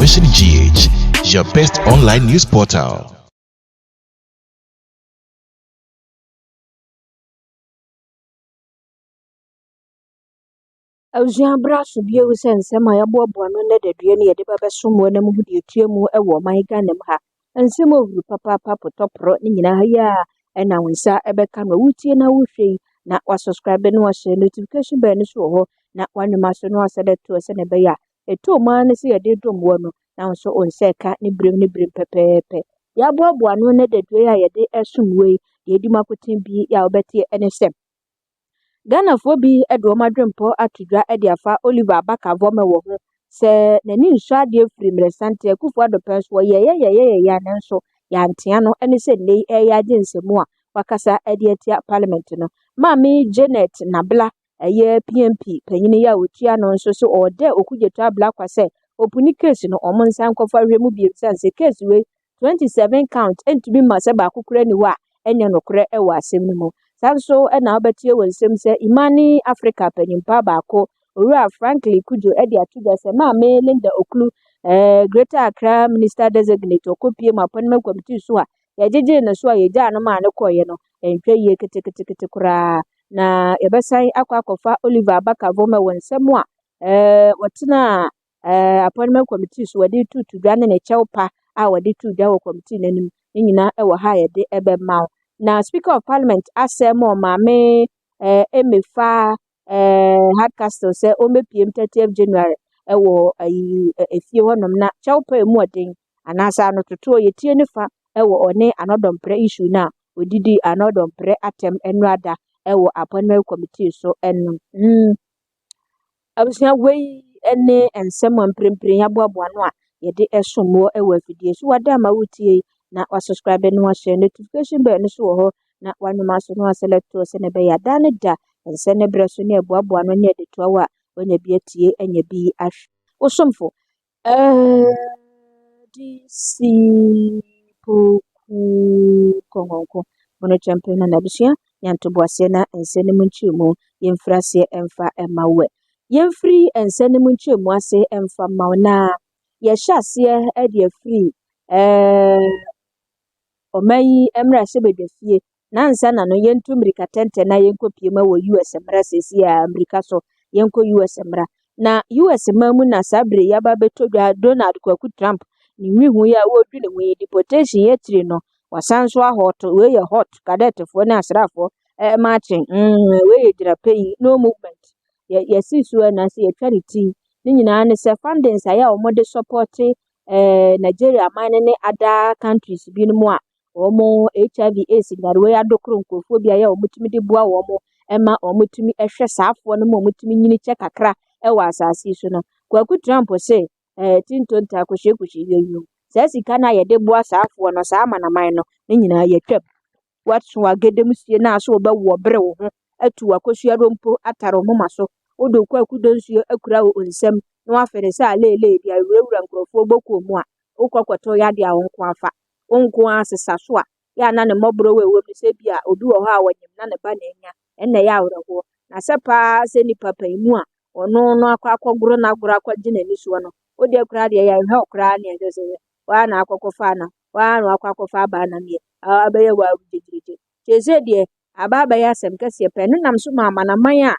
Nation GH, your best online news portal. Awuziambra so bia wo sensem a yaboaboa no na dadue ne yede baba somo na mu de tuamu e wo man Ghana m ha ensem ovuru papa potopro ne nyina ha ya na wonsa ebeka no wutie na wohwei na wa subscribe no wa share notification bell no so ho na wanuma so no asede to se ne be ya eto ma ne se yede domwo no na so onse ka ne brem pepepe yaboaboa no na dadue ya yede esumwe yedi makotin bi ya obeti enesem Ghana for bi edo madwempo atudwa ede afa Oliver Abakavome wo ho se nani nso ade afiri mresante akufo adopes wo ye ya nanso ya ntea no ene se nei ya agensemu a wakasa ede atia parliament no Mami Janet Nabla eye PMP panyini ya otua no nso so ode okugyeto abla kwase opuni case no omonsan kofa hwemu bi sanse case we 27 count entumi mase ba kokura ni wa enye nokore e wa asem no mu Sanso na obetie wonsem se Imani Africa panyimpa baako Owura Franklin Kujo ede atuga se Mami Linda Okulu Greater Accra Minister Designate okopie maponme committee so a yajeje na so a yeja no ma ne koye no entwe ye kete kura na yebesan akwakofa Oliver Abakavome wonsem a wotena appointment committee so wadi tutudwa ne chewpa a wadi tudwa wo committee nanim nyina e wo ha yede ebe ma na Speaker of Parliament asemo Mame Emefa Hardcastle say o mepiem 30th January ewo efie honom na chawpa emu odin anasa no toto yetie nifa ewo one anodompre issue na odidi anodompre atem enrada ewo appointment committee so enu abusia wei ene ensemo mprempren yaboaboa no a yede esomo ewo afidie so wada ma wutie na wa subscribe no wa share notification bell no so ho na wanuma so no select to se ne be ya da ne da ense ne bre so ne aboaboa no ne de to wa onya bi atie enya bi ahwe osomfo DC poku kongonko mono champion na bisia yanto boase na ense ne munchimu yemfrase emfa emawe yemfri ense ne munchimu ase emfa mauna ye hyase e de free omayi emra sebedefie nansa na no yentu America tente na yenkopie ma wo US emra sesi a America so yenko US emra na US mamu na sabre yaba betodwa Donald Kwaku Trump ni nwihu ya wo dwene hu deportation yetire no wasanso hot we ye hot kadetefo na asrafo marching we ye dirapai no movement ye sisu na se ye charity ni nyina ne se fundings aya omode support Nigeria mine ne other countries bi no mu a omo HIV AIDS garwe adokro nkofo bia ya omutimi de bua omo ema omutimi ehwe saafo no mo omutimi nyini che kakra ewa asase so no Kwaku Trump se tintonta akohye yeyu se sika na ye de bua saafo no saa manamai no nyina ye twam watso agedem sie na so obewo bere wo ho atu akosua rompo ataro moma so odo Kwaku donsuo akura wo onsem no afere se alele bia wurawura nkrofo boku mu a okwakoto ya de awonko afa onko asesa so a ya na ne mobro we se bia obi wo ha awonyem na ne ba na enya enne ya awreho na sepa se ni papa imu a ono no akogoro na agoro akwaje na nisuo no odi akura de ya hwe okura ne eze wa na akokofa na wa no akwakofa ba na me abeye wa ujijije cheze de ababa ya sem kase pe ne nam so mama na man a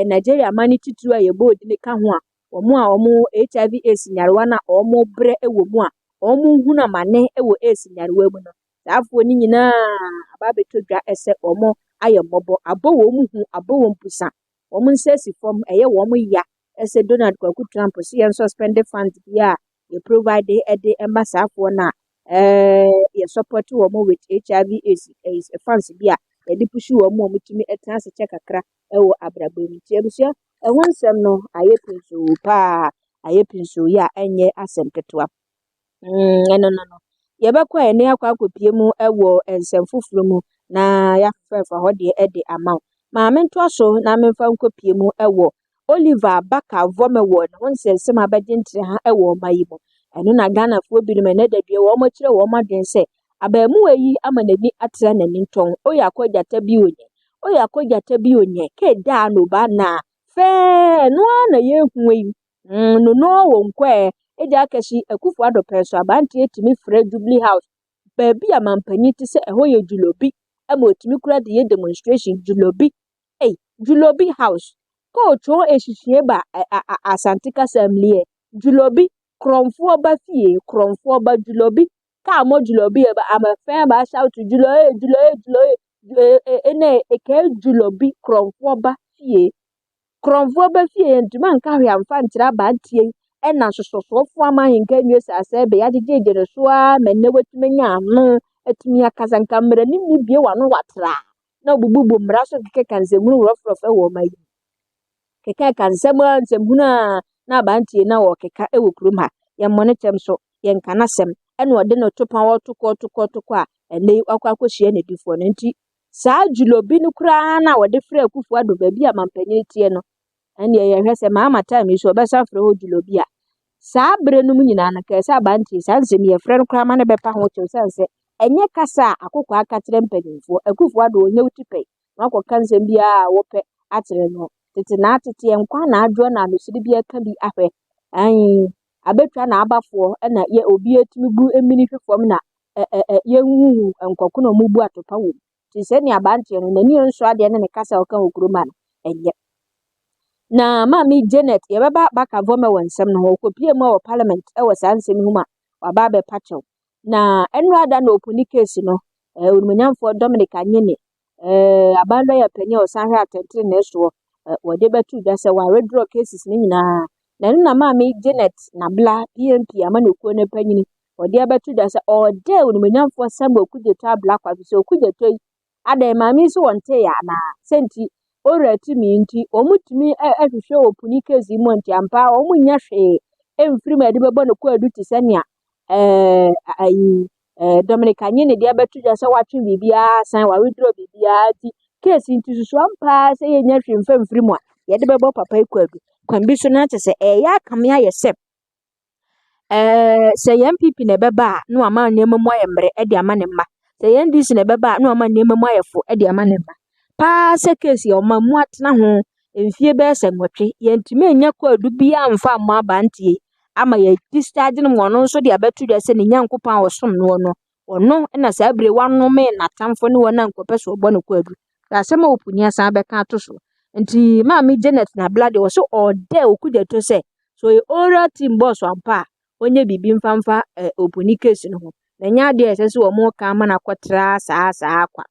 Nigeria mani titru a yebo odi ne ka ho a omo HIV AIDS nyarewa na omo bre ewo mu a omo huna mane ewo AIDS nyarewa mu no saafo ni nyina ababetodwa ese omo ayemmobo abo wo mu hu abo wo mpusa omo nsesi form eye wo mo ya ese Donald Kwaku Trump si yen suspend funds bia ye provide ede emba saafo na ye support wo mo with HIV AIDS funds bia ye di pushi wo mo mutumi etan se che kakra ewo abrabani ti abusia ehonsem no ayepinso pa ayepinso ya enye asem ketwa no yebekwa ene akopie mu ewo ensem fufuro mu na yafefa hode ede amount ma mento aso na memfa nkopie mu ewo Oliver Abakavome wo no nsensem abegyintre ha ewo mayi mu eno na Ghana fo bi no na dadie wo mo kire wo maden se abamu yi amanani atra nani nton oyakojata bi onye ke da no ba na fe no na ye huwe no wo nkwe eja akashi Akufo-Addo pɛso abante etimi frɛ Jubilee House baabi a mampanyi te sɛ ɛhɔ yɛ Julobi ama otimi kura de yɛ demonstration Julobi Julobi House kocho ehihie ba Asante Kasa mlie Julobi kromfo ba fie kromfo ba Julobi ka mo Julobi ba amafa ba shout Julobi ene eke Julobi kromfo ba fie ntuma nka hwe amfa ntira ba tie ɛna sososofo ama hinka nwie sase be ya gegere so a menne wetumenya ano atumi akasa nka mrani ni bie wano watra na obububu mra so keke kanzemunu rofrof ewo mai keke kanzemuna na bantie na wo keka ewo kurom ha ye monitem so ye nkanasem ɛna ɔde no topa wɔtokɔ a ɛne akwakohie ne difo no nti saa Julobi no kura na wɔde frɛ Akufo-Addo baabi a mampanyi tie no ɛne ye hwɛ sɛ maama time so ɔbɛsa frɛ ho Julobi a saa bre no mu nyina na ka sɛ abantie saa nsɛm ye frɛ no kura ma ne bɛpa ho kyerɛ sɛ enye kasa akokɔ akakyerɛ mpanyimfo Akufo-Addo onye utipe na akɔka nsɛm bia a wɔpɛ akyerɛ no tete na atete nkwa na adwo na amesiri bia ka bi ahwɛ abetwa na abafo na ye obi etimi bu emini hwefom na ye nwu nkɔko na mu bu atopa wo ti sɛ ne abantie no nani nso ade ne kasa ɔka okuroma no enye na Mami Janet ye baba baka vome wonsem no okopie mu wɔ parliament wɔ saa nsɛm hu ma waba be pachew na enrada na opuni case no urumanyamfo Dominic Anyene abanda ya panyi o sanhwe atentire na so wode betu da se wa withdraw cases ni nyina na nna Mami Janet na bla PNP amanekuo ne panyini wode betu da se ode urumanyamfo Samuel Okudzeto abla kwa bi se Okudzeto yi ada Mami so wonte ya na senti orati mi nti omutumi ahwehwe opuni case mu nti ampa omunya hwe emfiri ma de bebo no kwadu ti senia Dominic Anyene de abetu ja se watwe bibia san wa withdraw bibia ti case nti susu ampa se yenya hwe mfamfiri mu a ye de bebo papa ikwadu kwambi so na tese ya kam ya yesep se MPP ne beba no ama nemu moyembre e de ama ne mma se NDC ne beba no ama nemu moyefo e de ama ne mma pa se case yo mamu atena ho emfie be se nwotwe yentime enya kwadu bia amfa amma abantie ama ya discharge no mo no nso de abetu de se ne nyankopan wosom no no ono na saa bre wano me na tamfo ne wona nkopeso obo no kwadu asema opunya san beka atoso nti Mami Janet na blade wo so ode Okudzeto se so e oral team boss ampa onye bibi mfamfa opuni case no ho na nya de ese se wo mo ka ama na kotra saa akwa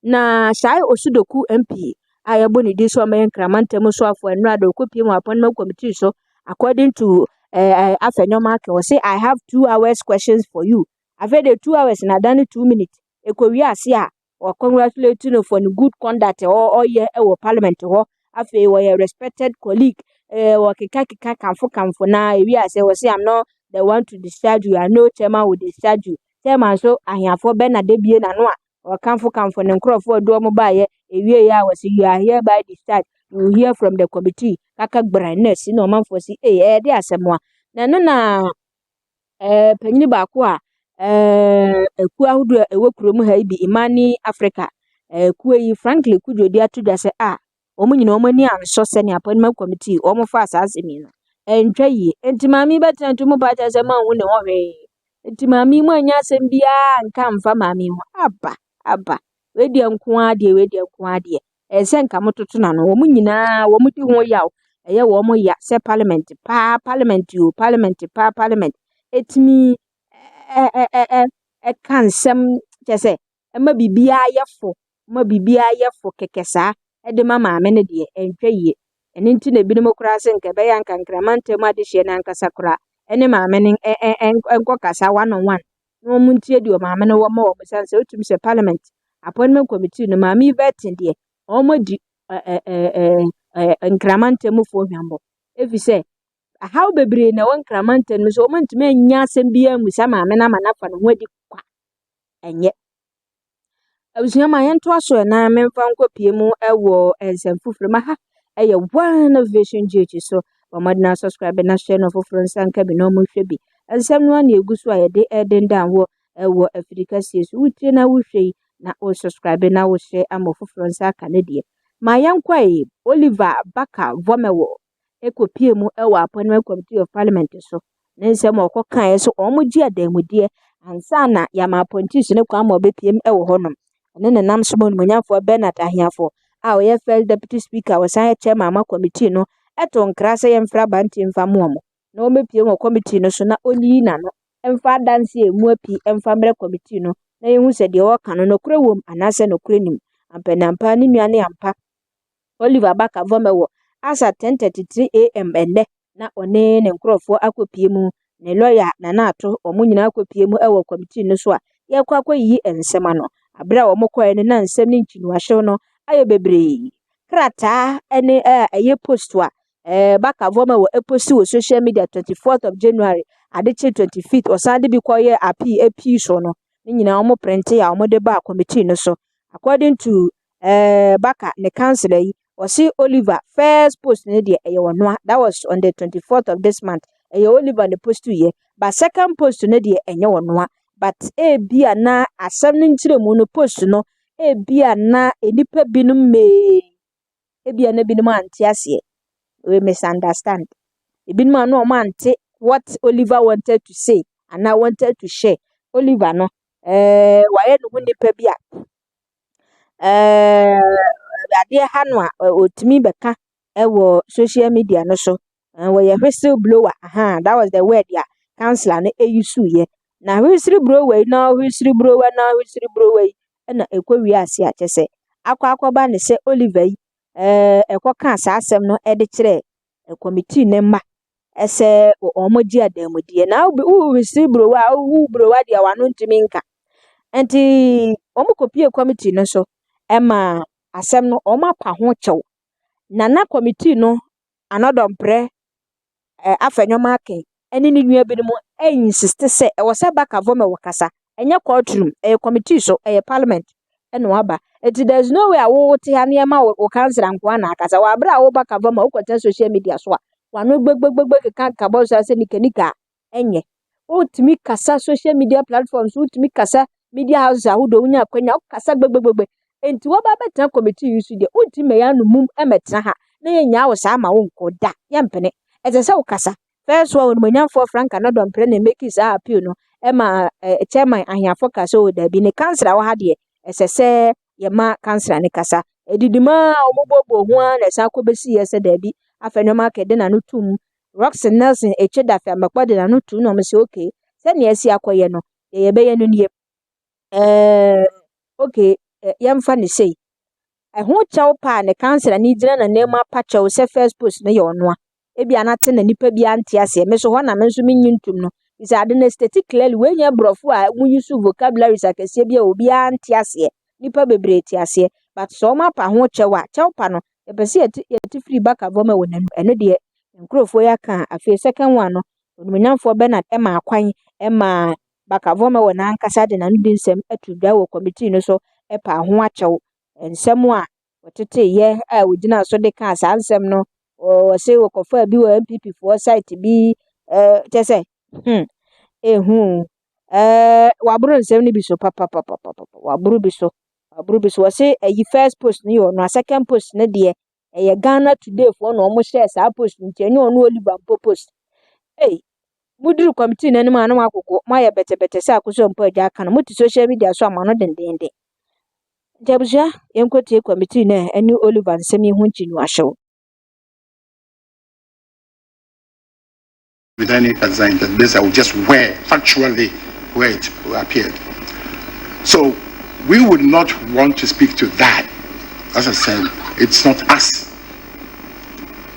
na Shai Osudoku MP ayaboni di so men kramantam so afo enrado okopie mu appointment committee so according to Afenyoma ke say I have 2 hours questions for you. I've had 2 hours na done 2 minutes. Ekowi ase a or congratulate you for the good conduct or ye e parliament ho afi we respected colleague or kika kamfo na ewi ase we say I'm not the one to discharge you. I know chairman will discharge you. Chairman so ahiafo be na debie na no a or kamfo ne nkrofo do mo ba ye ewi ya we say you are here by discharge. You hear from the committee kaka brandness no manfo si de asemwa na no na panyini ba ko a eku ahudu ewe kurom ha bi Imani Africa ku yi Frankly Kudwodi atudwa se omo nyina omo ni anso se ne appointment committee omo fa asasemi no entwa yi enti Mami betan tu mo ba ta se ma hu ne ho hwe enti Mami mo anya asem bia nka mfa Mami ho aba wedi nko ade ese nka mototo na no omo nyina wo mudi ho yaw eye wo mo ya se parliament etimi kansem chese ema bibia yefo kekesa ede mama me ne de entwa yie ene nti na binom kura se nka be ya nka nkramantam adehye na nka sakura ene maame ne enko kasa one on one no mu ntie de o maame ne wo ma wo sanse otumi se parliament appointment committee no maame vetting de o mo di nkramantam fo hwambo efise how bebre na won kramantam so o mo ntime anya asem bia musa maame na manafa no ho di kwa enye abusua ma yento aso na memfa nkopie mu ewo ensem fufure ma ha eye one vision GH so wamadina subscribe na share no fufure nsanka bi no mo hwe bi ensem no na egusu ayede edendan wo ewo Africa CS wutie na wohwe na o subscribe na wo share amo fufure nsaka ne de ma yankwai Oliver Baka Vomewo ekopie mu ewo appointment committee of parliament so ne nsɛm a ɔkɔkaeɛ so ɔmo gye adamudeɛ ansa na yama appointees ne kwan ma ɔbɛpiem ɛwɔ hɔnom ɛne ne nam so monumonyamfoɔ Bernard Ahiafo a ɔyɛ first deputy speaker wɔsan yɛ chairman ama committee no ɛto nkra sɛ yɛmfra abanti mfa mo ɔmo na ɔmɛpiem wɔ committee no so na ɔnyiyi n'ano ɛmfa adanse emu api ɛmfa mmerɛ committee no na yɛhu sɛ deɛ wɔka no nokora wom anaasɛ nokora nim ampanampa ne nua ne ampa Oliver Barker-Vormawor asa 10:33 am ɛnnɛ na ɔne ne nkurɔfoɔ akɔpie mu ne lawyer Nana Ato ɔmo nyinaa akɔpie mu ɛwɔ committee no so a yɛkɔ akɔyiyi nsɛm ano abere a ɔmo kɔɛ no na nsɛm ne nkyiniwahyew no ayɛ bebree krataa ɛne ɛyɛ post a Barker-Vormawor ɛposti wɔ social media 24th of January adekye 25th ɔsan de bi kɔyɛ api so no ne nyinaa ɔmo printe a ɔmo de ba committee no so according to Barker ne councillor yi Osi Oliver first post ne deɛ ɛyɛ wɔnoa that was on the 24th of this month ɛyɛ Oliver ne post yɛ but second post ne deɛ ɛnyɛ wɔnoa but ebia na asɛm ne nkyerɛmu no post no ebia na enipa binom mee ebia na binom ante aseɛ we misunderstand ebinom ano ɔmo ante what Oliver wanted to say and I wanted to share Oliver no wayɛ no ho nipa bi a adeɛ ha no a otumi bɛka ɛwɔ social media no so wɔyɛ whistle blower that was the word ya councillor no use yɛ na whistle blower yi ɛna ɛkɔ wiase a kyɛ sɛ akɔba ne sɛ Oliver yi ɛkɔka saa asɛm no ɛde kyerɛ committee ne mma ɛsɛ ɔmo gye adamudeɛ na whistle blower a blower deɛ wano ntumi nka nti ɔmo kɔpie committee no so ɛma asɛm no ɔmo apa ho kyɛw na committee no anɔdɔmprɛ afɛnyɔma aken ɛne ne nua bi no mu insist sɛ ɛwɔ sɛ Barker-Vormawor kasa ɛnyɛ courtroom ɛyɛ committee so ɛyɛ parliament ɛna waba there is no way a wo te ha nneɛma wo councillor nkoa na akasa wɔ abere a wo Barker-Vormawor wokɔtɛ social media so a wano gbegbegbe keka bɔ so sɛ nika ɛnyɛ wotumi kasa social media platforms wotumi kasa media houses ahodoɔ wonya akwanya kasa gbegbegbe enti woba bɛtena committee yi so deɛ wotumi ya no mum ɛmɛtena ha na yɛnya wo saa ma wo nkɔ da yɛmpene ɛsɛ sɛ wo kasa first one onumonyamfoɔ Frank Anɔdɔmprɛ ne make saa appeal no ɛma chairman Ahiafo kasa o da bi ne councillor wɔ ha deɛ ɛsɛ sɛ yɛma councillor ne kasa edidima a ɔmobɔbɔ ho a na ɛsan kɔbɛsi yɛ sɛ da bi afɛnɔma akɛde na no tum Roxy Nelson Echedafia Makwa de na no tum na ɔmo sɛ okay sɛ ne asi akɔyɛ no yɛbɛyɛ no nie okay yɛmfa ne sei ɛho kyɛw pa ne councillor ne gyina na nema pa kyɛw sɛ first post no yɛ ɔnoa ebi anate na nipa bi ante ase me so hɔ na me nso menyi ntum no is ade na state clearly we nya brofo a mu use vocabularies akɛseɛ bi a obi ante ase nipa bebree te ase but so ma pa ho kyɛw a kyɛw pa no yɛpɛsɛ yɛti free Barker-Vormawor nanu ɛno deɛ nkurɔfoɔ yɛ ka afei second one no onumonyamfoɔ Bernard ɛma akwan ɛma Barker-Vormawor na ankasa de nanu di nsɛm atu dwa wɔ committee no so ɛpa ho akyɛw nsɛm a wɔtete yɛ a wogyina so de ka saa nsɛm no wɔsɛ wɔkɔfa bi wɔ MPP foɔ site bi kyɛ sɛ waboro nsɛm no bi so papa waboro bi so wɔsɛ ayi first post no yɛ ɔno a second post no deɛ ɛyɛ Ghana Today foɔ na ɔmo hyɛ saa post nti ɛnyɛ ɔno Oliver mpo post muduru committee no anim a na makoko moayɛ bɛtɛbɛtɛ sɛ akoso mpo agya aka no mote social media so ama no dendenden Jabusha yɛnkɔtie committee no ɛne Oliver nsɛm yi ho nkyiniwahyew with any design that this are just factually where it appeared. So we would not want to speak to that. As I said, it's not us.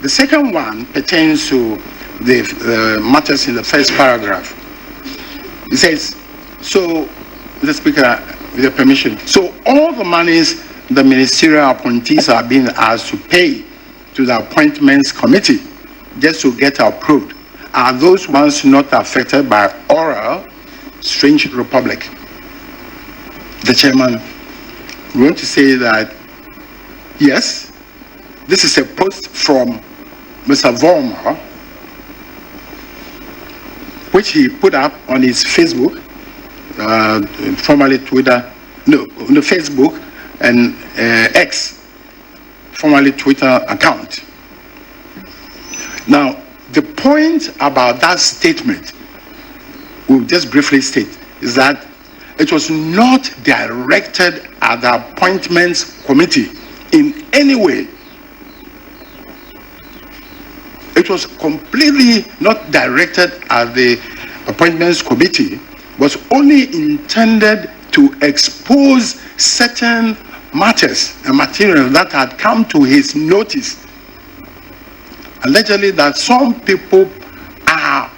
The second one pertains to the matters in the first paragraph. It says, so, Mr. Speaker, with your permission, so all the monies the ministerial appointees are being asked to pay to the appointments committee just to get approved are those ones not affected by oral strange republic. The chairman, we want to say that yes, this is a post from Mr. Vormawor, which he put up on his Facebook, formerly Twitter, no, Facebook and X, formerly Twitter account. Now, the point about that statement, we'll just briefly state, is that it was not directed at the appointments committee in any way. It was completely not directed at the appointments committee, was only intended to expose certain matters and materials that had come to his notice. Allegedly that some people are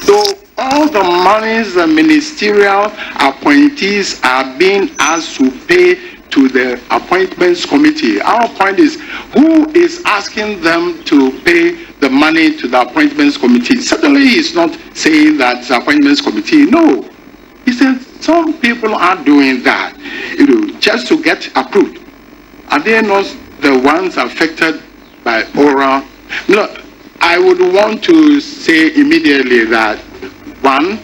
so all the monies the ministerial appointees are being asked to pay to the appointments committee. Our point is, who is asking them to pay the money to the appointments committee? Certainly he's not saying that the appointments committee, no. He said some people are doing that, just to get approved. Are they not the ones affected by oral? No, I would want to say immediately that, one,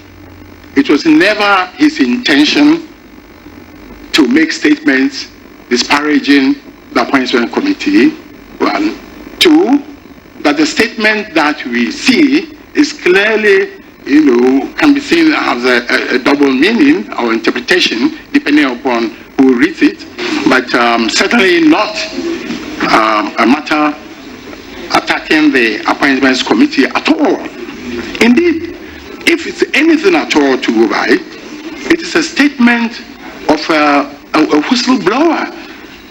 it was never his intention to make statements disparaging the appointment committee. One. Two, that the statement that we see is clearly, can be seen as a double meaning or interpretation, depending upon who reads it, but certainly not a matter attacking the appointments committee at all. Indeed, if it's anything at all to go by, it is a statement of a whistleblower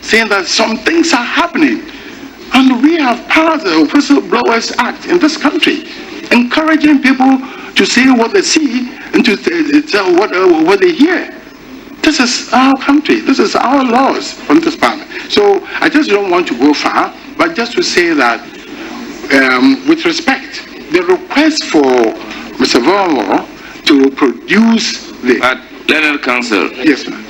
saying that some things are happening. And we have passed the Whistleblowers Act in this country, encouraging people to say what they see and to tell what they hear. This is our country. This is our laws on this part. So I just don't want to go far, but just to say that with respect, the request for Mr. Vomo to produce the... Leonard Counsel. Yes, sir.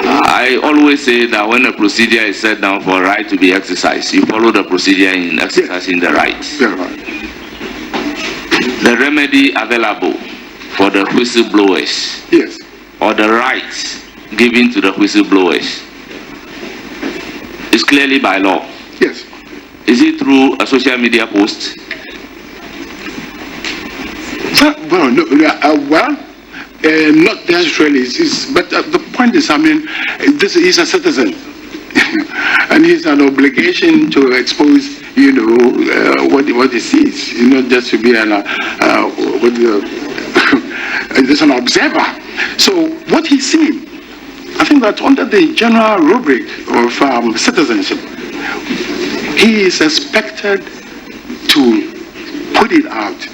I always say that when a procedure is set down for a right to be exercised, you follow the procedure in exercising the right. Yeah, right. The remedy available for the whistleblowers, Yes, or the rights given to the whistleblowers, is clearly by law. yes. Is it through a social media post? Well, no, not necessarily. But the point is, this is a citizen, and he's an obligation to expose, what he sees. Just to be just an observer. So what he's seen, I think that under the general rubric of citizenship, he is expected to put it out.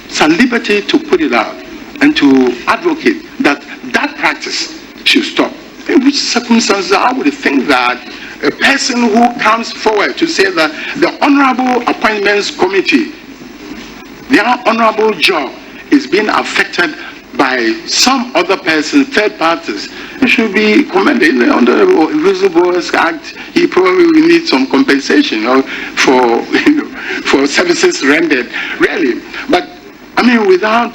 It's a liberty to put it out and to advocate that that practice should stop. In which circumstances I would think that a person who comes forward to say that the Honorable Appointments Committee, their honorable job is being affected by some other person, third parties, it should be commended. Under the Whistleblowers Act, he probably will need some compensation for services rendered, really. But without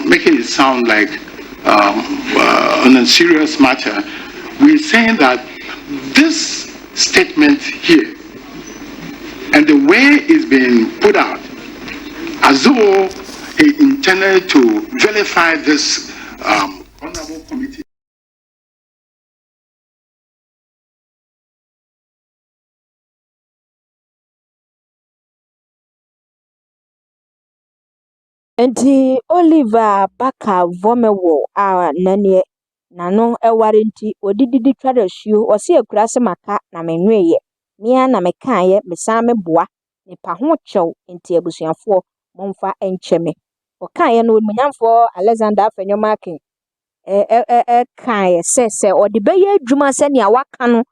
making it sound like an unserious matter, we're saying that this statement here and the way it's been put out, as though he intended to vilify this honorable committee. Nti Oliver Baka Vomewo nanie nano eware nti odididi twadahio ose akura se maka na menweye mia na mekaye mesan meboa nipa ho kyew nti abusuafo momfa encheme okaye no munyamfo Alexander Afenyomakin kaye se odi beye adwuma se ne awaka no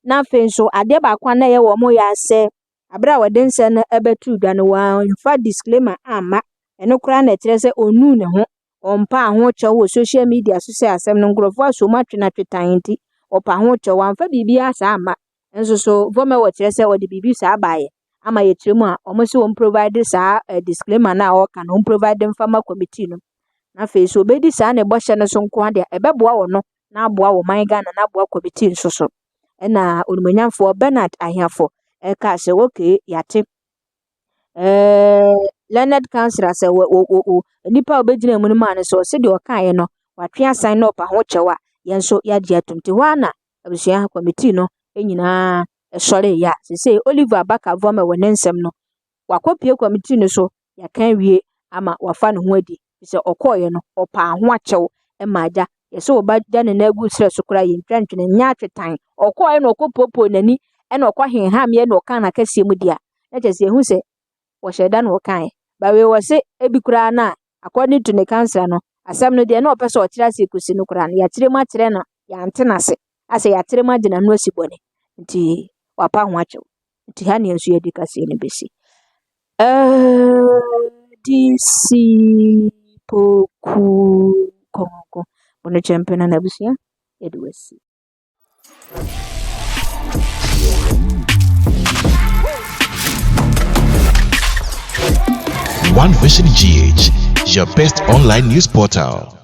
na afenso ade ba kwa na ye wo mo ya se abra wadense na ebetu dwa no wa infa disclaimer ama eno kura na kire se onu ne ho ompa ho kyew wo social media so se asem no ngrofo asoma twena twetan nti opa ho kyew amfa bibia sa ama enso so Vomewo kire se odi bibi sa abaye ama ye tiremu a omo se won provide sa disclaimer na o ka no provide mfama committee no na fe so obedi sa ne bohye no so nko ade ebeboa wo no na aboa wo man Ghana na aboa committee nso so na onumanyamfo Bernard Ahiafo ka se okay yate Leonard Council say nipa obegina mu no ma ne so se de okaye no watwe sign up aho chewa yenso yade atumti ho ana abusua committee no enyina sore ya se Oliver Abaka Voma wonensem no wakopie committee no so ya kan wie ama wafa ne ho adi se okoye no opa ho achew emaja yese obaja ne nagu sire so kura yintwantwene nya atwetan okoye no okopopo nani ena okohenham ye no okan na kasie mu dia na chese ehu se wo sheda no okan ba we wo se ebi kura na according to the council no asem no de na opese o kira se kusi no kura ya kire ma kire no ya ntena se ase ya kire ma de na no asibone nti wapa ho achew nti ha ne enso ye dikase ne besi DC Poku Kongo Bono champion na busia Edwesi One Vision GH, your best online news portal.